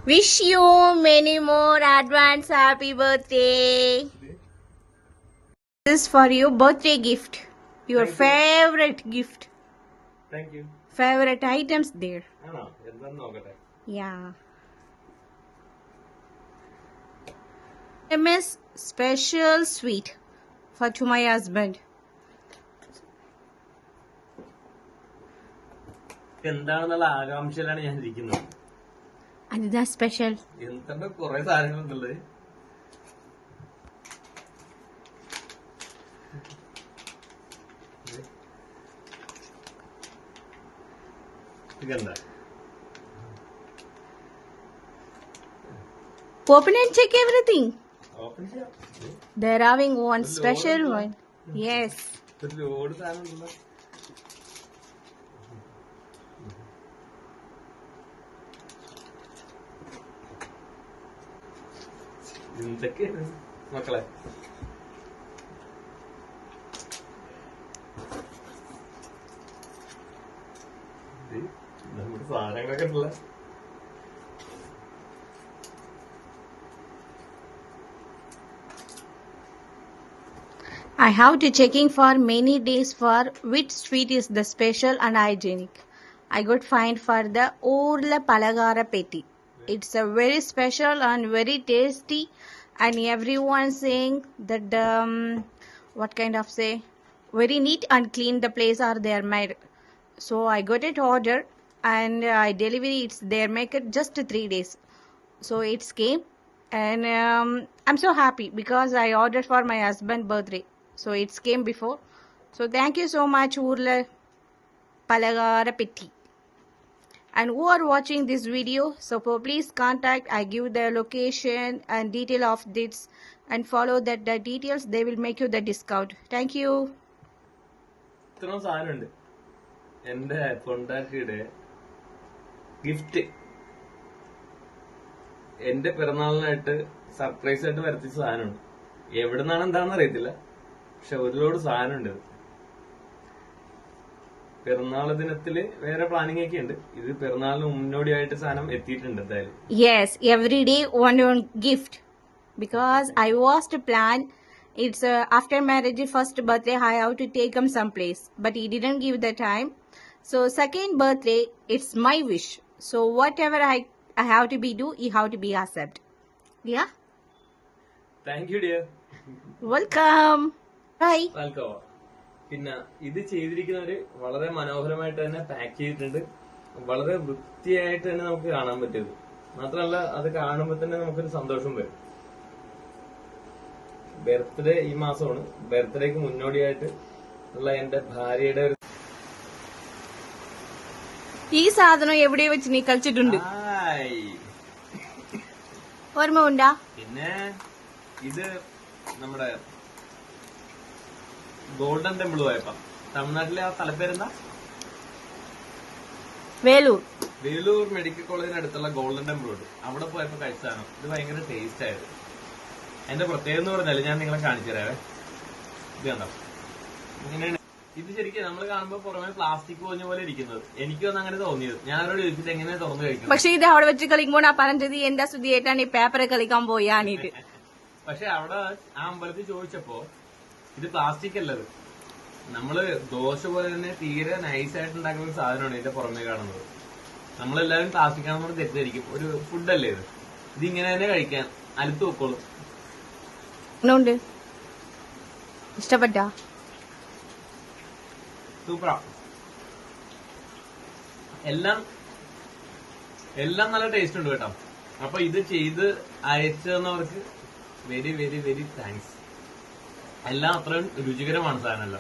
Wish you many more advance happy birthday. This is for your birthday gift. Your favorite gift. Thank you. Favorite items there. Yeah. MS special sweet for to my husband. എന്താണെന്നുള്ള ആകാംക്ഷയിലാണ് ഞാൻ ഇരിക്കുന്നത്. Another special. എന്താണ് കുറെ സാധനങ്ങളുണ്ടല്ലേ. ഇതെന്താ? Open and check everything. Open ചെയ്യാം. They're having one special one. Yes. ഒരു load സാധനം ഉണ്ടല്ലോ. എന്തൊക്കെയാണ് മക്കളെ? നമ്മുടെ സാധനങ്ങളൊക്കെ ഉണ്ടല്ലോ. I have to checking for many days for which sweet is the special and hygienic. I got find for the Urla Palagara Petti. It's a very special and very tasty, and everyone saying that what kind of say very neat and clean the place are they are made. So I got it order and I delivery it's there make it just 3 days. So it's came and I'm so happy because I ordered for my husband birthday. So it's came before. So thank you so much Urla Palagara Petti. And who are watching this video, so please contact. I give the location and detail of this and follow that the details. They will make you the discount. Thank you. ഇത്രയും സാധനമുണ്ട്. എന്റെ കൊണ്ടാട്ടിയുടെ gift എന്റെ പിറന്നാളിനായിട്ട് surprise ആയിട്ട് വരുത്തിച്ച സാധനമുണ്ട്. എവിടെ നിന്നാണ് എന്താണെന്ന് അറിയത്തില്ല, പക്ഷെ ഒരു ലോഡ് സാധനമുണ്ട്. പിറന്നാൾ ദിനത്തില് വേറെ പ്ലാനിങ് ഒക്കെ ഉണ്ട്. ഇത് പിറന്നാളിന് മുന്നോടിയായിട്ട് സാധനം എത്തിയിട്ടുണ്ട് എന്തായാലും. Yes, every day one gift because I was to plan. It's after marriage first birthday I have to take him someplace, but he didn't give the time. So second birthday it's my wish. So whatever I have to be do, he have to be accept. Yeah. Thank you dear. Welcome. Bye. Welcome. പിന്നെ ഇത് ചെയ്തിരിക്കുന്നവര് വളരെ മനോഹരമായിട്ട് തന്നെ pack ചെയ്തിട്ടുണ്ട്. വളരെ വൃത്തിയായിട്ട് തന്നെ നമുക്ക് കാണാൻ പറ്റിയത് മാത്രമല്ല, അത് കാണുമ്പോൾ തന്നെ നമുക്കൊരു സന്തോഷം വരും. ബർത്ത്ഡേ ഈ മാസമാണ്. ബർത്ത്ഡേക്ക് മുന്നോടിയായിട്ട് ഉള്ള എന്റെ ഭാര്യയുടെ ഒരു ഈ സാധനം എവിടെ വെച്ച് നീ കളിച്ചിട്ടുണ്ട്? ഓർമ്മ ഉണ്ടാ? പിന്നെ ഇത് നമ്മുടെ ഗോൾഡൻ ടെമ്പിൾ പോയപ്പോ തമിഴ്നാട്ടിലെ ആ സ്ഥലപ്പേരെന്താ? വേലൂർ. വേലൂർ മെഡിക്കൽ കോളേജിന് അടുത്തുള്ള ഗോൾഡൻ ടെമ്പിൾ ഉണ്ട്. അവിടെ പോയപ്പോ കഴിച്ചതാണ്. ഇത് ഭയങ്കര ടേസ്റ്റ് ആയത്. എന്റെ പ്രത്യേകത എന്ന് പറഞ്ഞാല് ഞാൻ നിങ്ങളെ കാണിച്ചു തരാവേ. ഇത് കണ്ടോ, ഇങ്ങനെയാണ്. ഇത് ശരിക്കും നമ്മൾ കാണുമ്പോ പുറമെ പ്ലാസ്റ്റിക് പോഞ്ഞ പോലെ ഇരിക്കുന്നത്. എനിക്കൊന്നും അങ്ങനെ തോന്നിയത്. ഞാൻ അവരോട് ചോദിച്ചിട്ട് എങ്ങനെ തുറന്നു കഴിക്കും. പക്ഷെ ഇത് അവിടെ വെച്ച് കളിക്കുമ്പോൾ ആ പറഞ്ഞത് എന്താ സ്തുതിയായിട്ടാണ് ഈ പേപ്പറെ കളിക്കാൻ പോയാണിട്ട്. പക്ഷെ അവിടെ ആ അമ്പലത്തിൽ ചോദിച്ചപ്പോ ഇത് പ്ലാസ്റ്റിക് അല്ലത്. നമ്മള് ദോശ പോലെ തന്നെ തീരെ നൈസായിട്ട് ഉണ്ടാക്കുന്ന ഒരു സാധനമാണ് ഇതിന്റെ പുറമേ കാണുന്നത്. നമ്മളെല്ലാവരും പ്ലാസ്റ്റിക് ആണെന്ന് തെറ്റിദ്ധരിക്കും. ഒരു ഫുഡല്ലേ ഇത്. ഇതിങ്ങനെ തന്നെ കഴിക്കാൻ അലുത്ത് വെക്കോളും. ഇഷ്ടപ്പെട്ട സൂപ്പറാ. എല്ലാം നല്ല ടേസ്റ്റ് ഉണ്ട് കേട്ടോ. അപ്പൊ ഇത് ചെയ്ത് അയച്ചു തന്നവർക്ക് വെരി വെരി വെരി താങ്ക്സ്. എല്ലാം അത്രയും രുചികരമാണ് സാധനമല്ല.